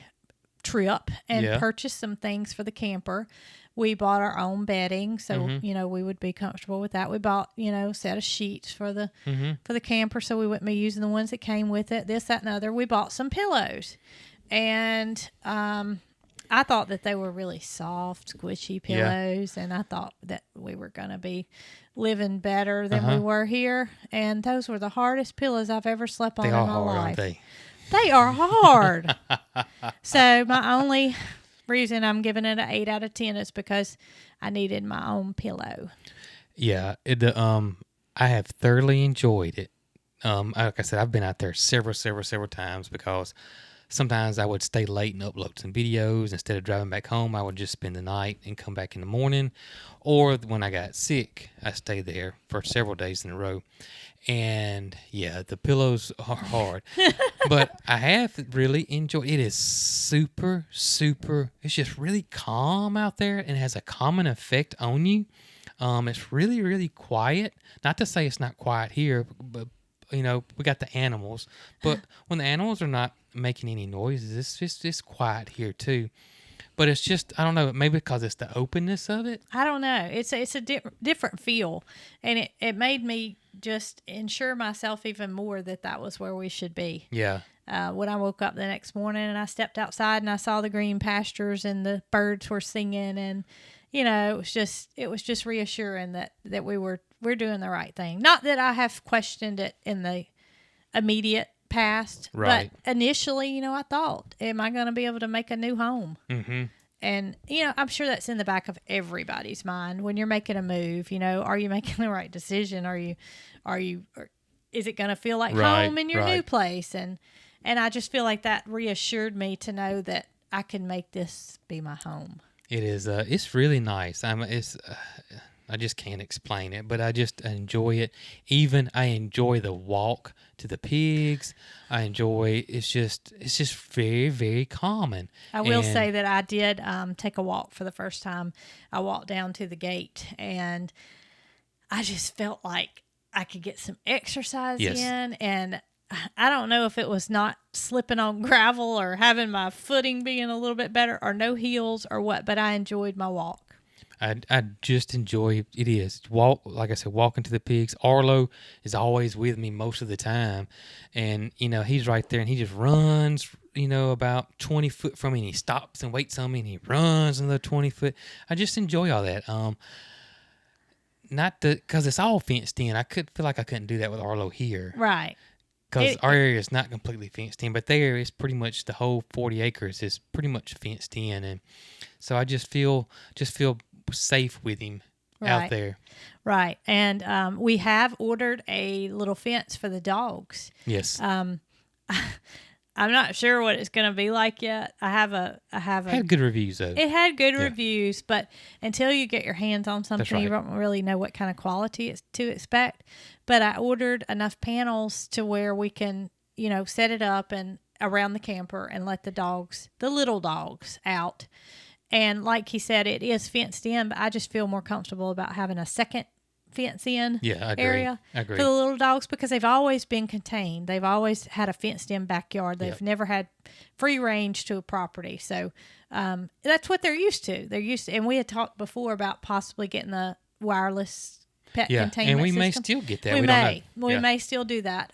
trip and purchased some things for the camper. We bought our own bedding, so we would be comfortable with that. We bought a set of sheets for the camper, so we wouldn't be using the ones that came with it. This, that, and other. We bought some pillows, and I thought that they were really soft, squishy pillows, and I thought that we were going to be living better than we were here. And those were the hardest pillows I've ever slept on in my life. Aren't they? They are hard. So my only reason I'm giving it an 8 out of 10 is because I needed my own pillow. Yeah, I have thoroughly enjoyed it. Like I said, I've been out there several times because sometimes I would stay late and upload some videos. Instead of driving back home, I would just spend the night and come back in the morning. Or when I got sick, I stayed there for several days in a row. And yeah, the pillows are hard, but I have really enjoyed it. It is super, it's just really calm out there and has a calming effect on you. It's really, really quiet. Not to say it's not quiet here, but we got the animals, but when the animals are not making any noises, it's quiet here too. But it's just, I don't know, maybe because it's the openness of it. I don't know. It's a different feel, and it made me just ensure myself even more that was where we should be. Yeah. When I woke up the next morning and I stepped outside and I saw the green pastures and the birds were singing, and it was just reassuring that we're doing the right thing. Not that I have questioned it in the immediate past, Right. but initially, I thought, am I going to be able to make a new home? Mm-hmm. And, I'm sure that's in the back of everybody's mind when you're making a move. Are you making the right decision? Or is it going to feel like Right, home in your new right. place? And I just feel like that reassured me to know that I can make this be my home. It is. It's really nice. I just can't explain it, but I just enjoy it. Even I enjoy the walk to the pigs. It's just very, very common. I will And- say that I did take a walk for the first time. I walked down to the gate, and I just felt like I could get some exercise Yes. in. And I don't know if it was not slipping on gravel or having my footing being a little bit better or no heels or what, but I enjoyed my walk. I just enjoy it. Is like I said, walking to the pigs. Arlo is always with me most of the time, and he's right there, and he just runs. About 20 foot from me, and he stops and waits on me, and he runs another 20 foot. I just enjoy all that. Not because it's all fenced in. I feel like I couldn't do that with Arlo here, Right. because our area is not completely fenced in, but there is pretty much the whole 40 acres is pretty much fenced in, and so I just feel safe with him out Right. there. Right. And we have ordered a little fence for the dogs. Yes. I'm not sure what it's going to be like yet. I Had good reviews though. It had good Yeah. reviews, but until you get your hands on something, you right. don't really know what kind of quality it's to expect. But I ordered enough panels to where we can, set it up and around the camper and let the little dogs out. And like he said, it is fenced in, but I just feel more comfortable about having a second fence in Yeah, I agree. area I agree. for the little dogs because they've always been contained. They've always had a fenced in backyard. They've Yep. never had free range to a property. So that's what they're used to. And we had talked before about possibly getting the wireless pet Yeah, containment and we may system. still get that. We We may. don't know. We Yeah. may still do that.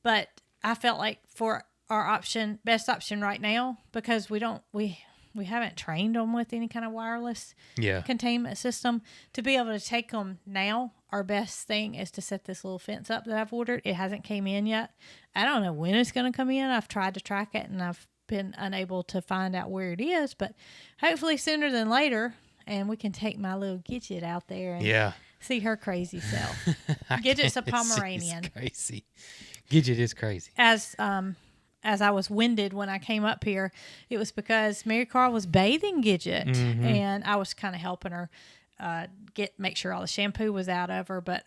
But I felt like for our best option right now, because we haven't trained them with any kind of wireless Yeah. containment system, to be able to take them now, our best thing is to set this little fence up that I've ordered. It hasn't came in yet. I don't know when it's going to come in. I've tried to track it and I've been unable to find out where it is, but hopefully sooner than later, and we can take my little Gidget out there and Yeah. see her crazy self. I Gidget's a can't see. Pomeranian. It's crazy. Gidget is crazy. As I was winded when I came up here, it was because Marycarl was bathing Gidget, Mm-hmm. and I was kind of helping her make sure all the shampoo was out of her. But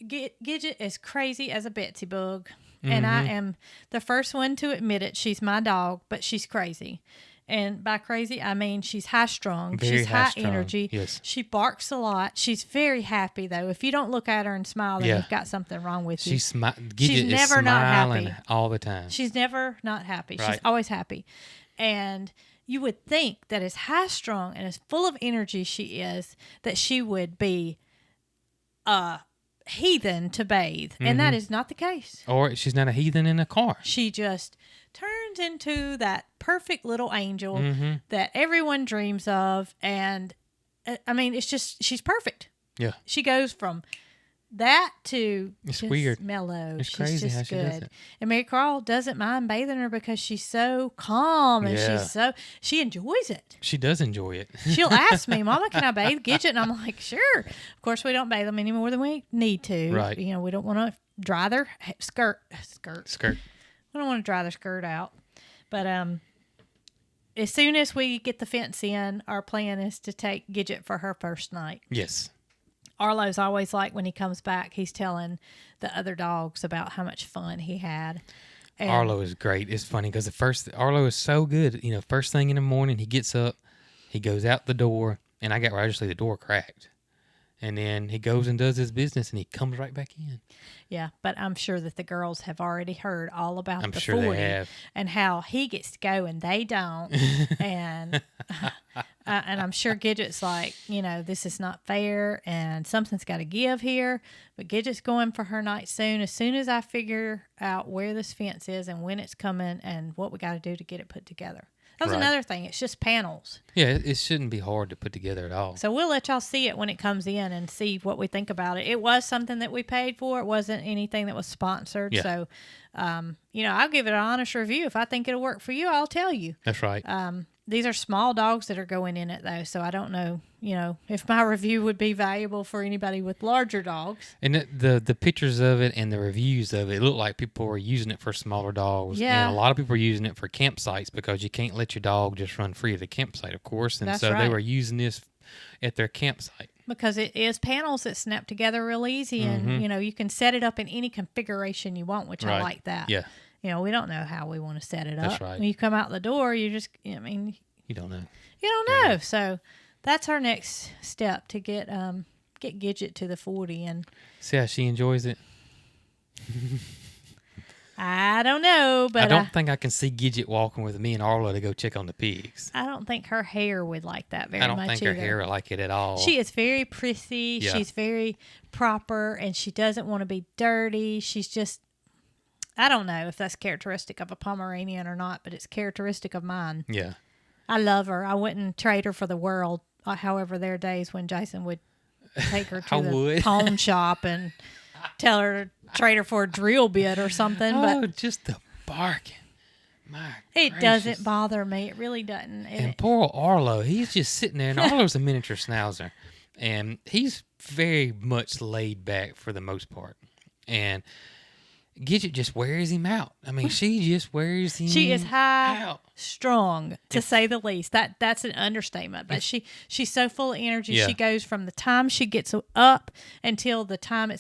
Gidget is crazy as a Betsy bug, and I Mm-hmm. am the first one to admit it. She's my dog, but she's crazy. And by crazy, I mean she's high-strung. Very She's high-strung, high-energy. yes. She barks a lot. She's very happy, though. If you don't look at her and smile, then Yeah. you've got something wrong with you. Gidget She's is never not smiling happy. all the time. She's never not happy. She's Right. always happy. And you would think that as high-strung and as full of energy she is, that she would be a heathen to bathe. And that is not the case. Or she's not a heathen in a car. She just turns into that perfect little angel Mm-hmm. that everyone dreams of. And I mean, it's just, she's perfect. Yeah. She goes from that to It's just weird. mellow. It's She's crazy just how she does good. it. And Marycarl doesn't mind bathing her because she's so calm and Yeah. she enjoys it. She does enjoy it. She'll ask me, "Mama, can I bathe Gidget?" And I'm like, "Sure." Of course, we don't bathe them any more than we need to. Right. We don't want to dry their skirt. Skirt. We don't want to dry their skirt out. But as soon as we get the fence in, our plan is to take Gidget for her first night. Yes. Arlo's always like when he comes back, he's telling the other dogs about how much fun he had. And Arlo is great. It's funny because Arlo is so good. First thing in the morning, he gets up, he goes out the door, and I got obviously the door cracked. And then he goes and does his business, and he comes right back in. Yeah, but I'm sure that the girls have already heard all about I'm the sure they 40 have. and how he gets to go and they don't. and I'm sure Gidget's like, this is not fair and something's got to give here. But Gidget's going for her night soon. As soon as I figure out where this fence is and when it's coming and what we got to do to get it put together. That was Right. another thing. It's just panels. Yeah, it shouldn't be hard to put together at all. So we'll let y'all see it when it comes in and see what we think about it. It was something that we paid for. It wasn't anything that was sponsored. Yeah. So, I'll give it an honest review. If I think it'll work for you, I'll tell you. That's right. These are small dogs that are going in it, though. So I don't know, if my review would be valuable for anybody with larger dogs. And the pictures of it and the reviews of it look like people were using it for smaller dogs. Yeah. And a lot of people are using it for campsites because you can't let your dog just run free at the campsite, of course. And That's so they right. were using this at their campsite. Because it is panels that snap together real easy. And, you can set it up in any configuration you want, which I Right. like that. Yeah. We don't know how we want to set it up. That's right. When you come out the door, you just, You don't know. you don't know. So that's our next step to get Gidget to the 40. And See how she enjoys it? I don't know, but I don't think I can see Gidget walking with me and Arlo to go check on the pigs. I don't think her hair would like that very much I don't think either. her hair would like it at all. She is very prissy. Yeah. She's very proper, and she doesn't want to be dirty. She's just, I don't know if that's characteristic of a Pomeranian or not, but it's characteristic of mine. Yeah. I love her. I wouldn't trade her for the world. However, there are days when Jason would take her I to the would. pawn shop and tell her to trade her for a drill bit or something. Oh, But just the barking. My it gracious. doesn't bother me. It really doesn't. And poor Arlo, he's just sitting there, and Arlo's a miniature schnauzer, and he's very much laid back for the most part. And Gidget just wears him out. I mean, she just wears him She is high out. strong, to say the least. That's an understatement. But she's so full of energy. Yeah. She goes from the time she gets up until the time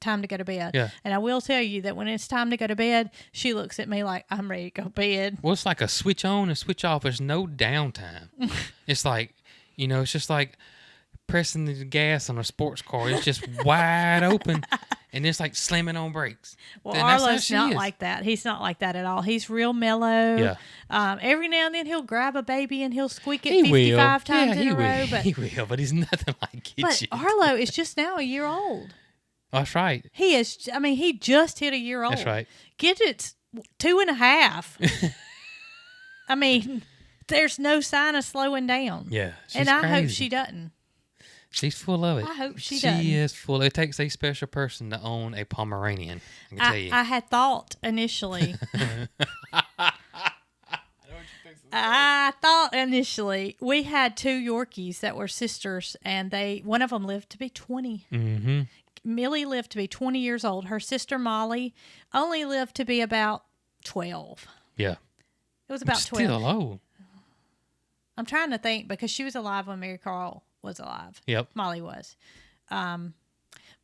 time to go to bed. Yeah. And I will tell you that when it's time to go to bed, she looks at me like I'm ready to go to bed. Well, it's like a switch on and switch off. There's no downtime. It's like, it's just like pressing the gas on a sports car. It's just wide open, and it's like slamming on brakes. Well, And that's how Arlo's she not is. like that. He's not like that at all. He's real mellow. Yeah. Every now and then he'll grab a baby and he'll squeak it He 55 will. times Yeah, in he a row. will. But, He will, but he's nothing like but Gidget. Arlo is just now a year old. That's right. He is. I mean, he just hit a year old. That's right. Gidget's 2.5. I mean, there's no sign of slowing down. Yeah. She's and I hope crazy. she doesn't. She's full of it. I hope she doesn't. She is full. It takes a special person to own a Pomeranian. I can tell you. I had thought initially. We had 2 Yorkies that were sisters, and one of them lived to be 20. Mm-hmm. Millie lived to be 20 years old. Her sister Molly only lived to be about 12. Yeah. It was about 12. Still old. I'm trying to think because she was alive when Marycarl was alive. Yep. Molly was.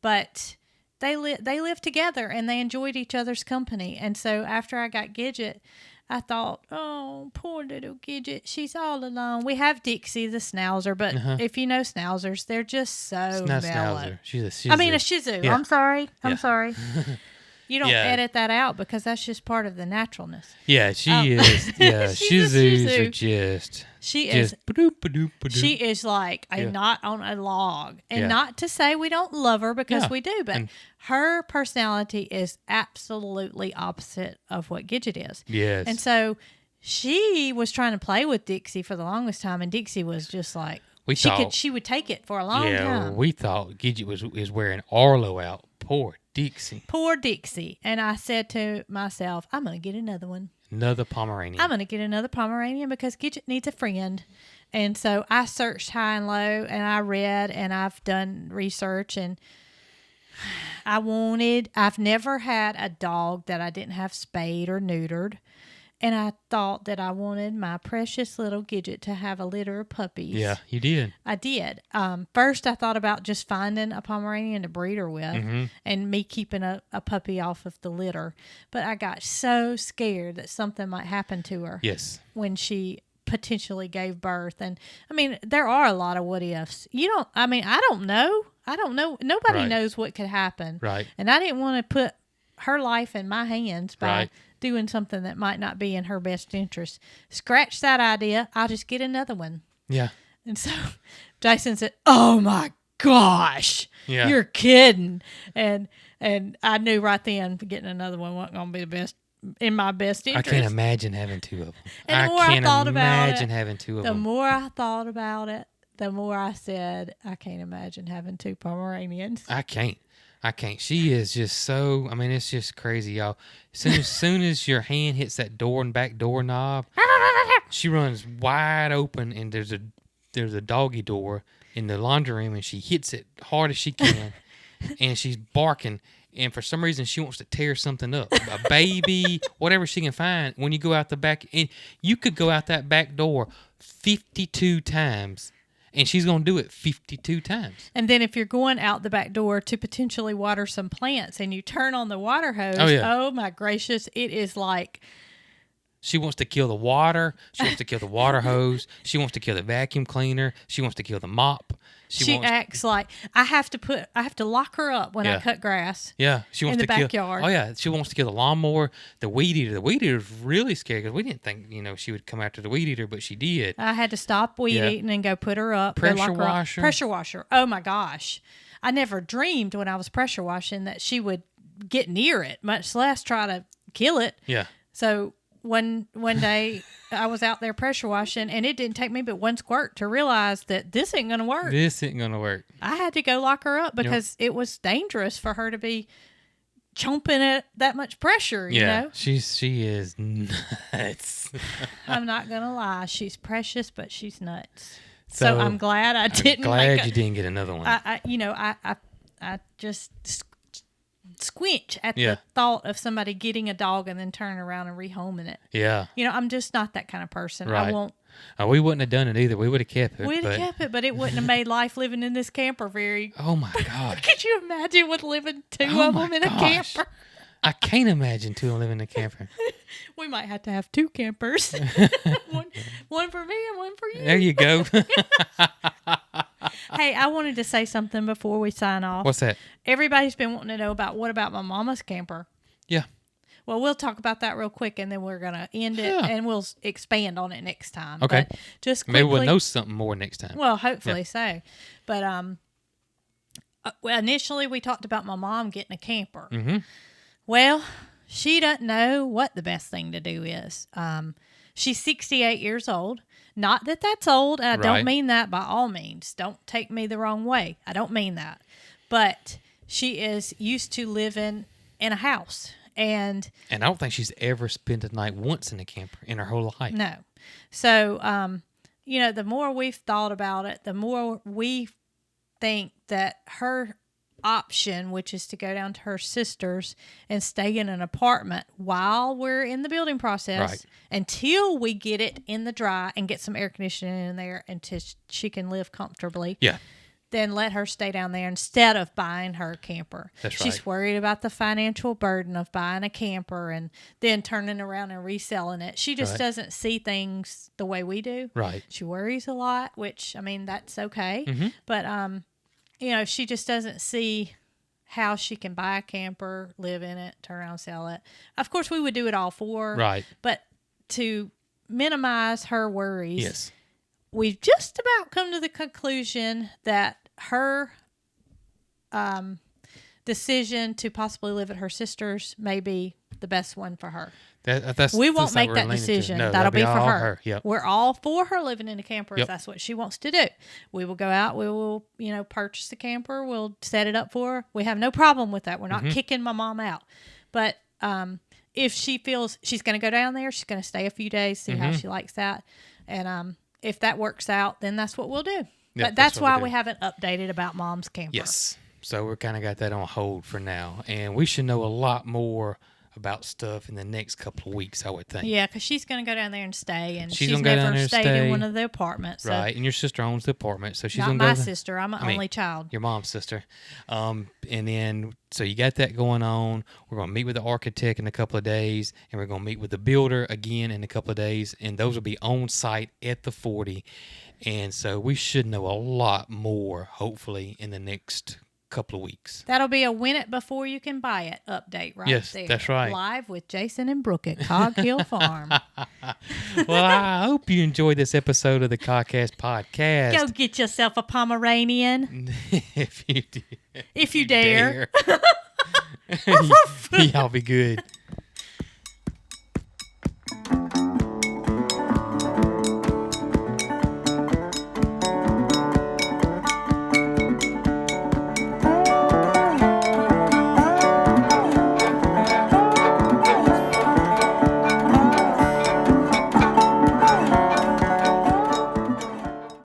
But they lived together and they enjoyed each other's company. And so after I got Gidget, I thought, oh, poor little Gidget. She's all alone. We have Dixie, the schnauzer, but if you know schnauzers, they're just so It's not mellow. Schnauzer. She's a Shih I mean, Tzu. a Shih Tzu. Yeah. I'm sorry. Yeah. I'm sorry. You don't Yeah. edit that out because that's just part of the naturalness. Yeah, she is. Yeah, She's Shih a Shih Tzus Tzu. are just. She is. Ba-doop. She is like a Yeah. knot on a log. And Yeah. not to say we don't love her because Yeah. we do, but And- her personality is absolutely opposite of what Gidget is. Yes. And so she was trying to play with Dixie for the longest time, and Dixie was just like she would take it for a long time. we thought Gidget is wearing Arlo out. Poor Dixie. Poor Dixie. And I said to myself, I'm going to get another one. Another Pomeranian. I'm going to get another Pomeranian because Gidget needs a friend. And so I searched high and low, and I read, and I've done research, and I've never had a dog that I didn't have spayed or neutered. And I thought that I wanted my precious little Gidget to have a litter of puppies. Yeah, you did. I did. First, I thought about just finding a Pomeranian to breed her with and me keeping a puppy off of the litter. But I got so scared that something might happen to her Yes. when she potentially gave birth. And, I mean, there are a lot of what ifs. I don't know. Nobody Right. knows what could happen. Right. And I didn't want to put her life in my hands by Right. doing something that might not be in her best interest. Scratch that idea. I'll just get another one. Yeah. And so Jason said, "Oh my gosh, Yeah. you're kidding!" And I knew right then getting another one wasn't going to be the in my best I interest. can't imagine having two of them. And the more I thought about it, having two of the them. more I thought about it, the more I said, I can't imagine having two Pomeranians. I can't. She is just so. I mean, it's just crazy, y'all. Soon as your hand hits that door and back door knob, she runs wide open, and there's a doggy door in the laundry room, and she hits it hard as she can, and she's barking. And for some reason, she wants to tear something up, a baby, whatever she can find. When you go out the back, and you could go out that back door 52 times. And she's going to do it 52 times. And then if you're going out the back door to potentially water some plants and you turn on the water hose, oh my gracious, it is like... She wants to kill the water. She wants to kill the water hose. She wants to kill the vacuum cleaner. She wants to kill the mop. She acts like I have to lock her up when I cut grass. Yeah, she wants in the to backyard. Oh yeah, she wants to kill the lawnmower, the weed eater. The weed eater's really scary because we didn't think she would come after the weed eater, but she did. I had to stop weed eating and go put her up. Pressure washer. Pressure washer. Oh my gosh, I never dreamed when I was pressure washing that she would get near it, much less try to kill it. Yeah. So one day I was out there pressure washing, and it didn't take me but one squirt to realize that this ain't gonna work. I had to go lock her up because it was dangerous for her to be chomping at that much pressure. You know, she is nuts. I'm not gonna lie, she's precious, but she's nuts. So I'm glad I didn't. Glad you didn't get another one. I just squinch at the thought of somebody getting a dog and then turning around and rehoming it. Yeah. I'm just not that kind of person. Right. I won't. We wouldn't have done it either. We would have kept it. We'd have kept it, but it wouldn't have made life living in this camper very... Oh, my gosh. Could you imagine with living two of them in a camper? I can't imagine two of them living in a camper. We might have to have two campers. one for me and one for you. There you go. Hey, I wanted to say something before we sign off. What's that? Everybody's been wanting to know what about my mama's camper? Yeah. Well, we'll talk about that real quick, and then we're going to end it, and we'll expand on it next time. Okay. But just quickly, maybe we'll know something more next time. Well, hopefully so. But initially, we talked about my mom getting a camper. Mm-hmm. Well, she doesn't know what the best thing to do is. She's 68 years old. Not that that's old. I don't mean that by all means. Don't take me the wrong way. I don't mean that. But she is used to living in a house. And I don't think she's ever spent a night once in a camper in her whole life. No. So, the more we've thought about it, the more we think that her option, which is to go down to her sister's and stay in an apartment while we're in the building process until we get it in the dry and get some air conditioning in there until she can live comfortably. Yeah. Then let her stay down there instead of buying her camper. That's right. She's worried about the financial burden of buying a camper and then turning around and reselling it. She just doesn't see things the way we do. Right. She worries a lot, which, that's okay. Mm-hmm. But, she just doesn't see how she can buy a camper, live in it, turn around, sell it. Of course, we would do it all for her. Right. But to minimize her worries, yes, we've just about come to the conclusion that her decision to possibly live at her sister's may be the best one for her. We won't make that decision. No, that'll be for her. Yep. We're all for her living in a camper if Yep. that's what she wants to do. We will go out. We will, purchase the camper. We'll set it up for her. We have no problem with that. We're not kicking my mom out. But if she feels she's going to go down there, she's going to stay a few days, see how she likes that. And if that works out, then that's what we'll do. Yep, but that's why we haven't updated about mom's camper. Yes. So we're kind of got that on hold for now. And we should know a lot more about stuff in the next couple of weeks, I would think. Yeah, because she's going to go down there and stay, and she's never stayed in one of the apartments. So. Right, and your sister owns the apartment, so she's not going to my go sister. I'm an only child. Your mom's sister. And then, so you got that going on. We're going to meet with the architect in a couple of days, and we're going to meet with the builder again in a couple of days, and those will be on site at the 40. And so we should know a lot more, hopefully, in the next couple of weeks. That'll be a win it before you can buy it update right yes, there. That's right. Live with Jason and Brooke at Cog Hill Farm. Well, I hope you enjoyed this episode of the Cogcast podcast. Go get yourself a Pomeranian. If you dare. Y'all be good.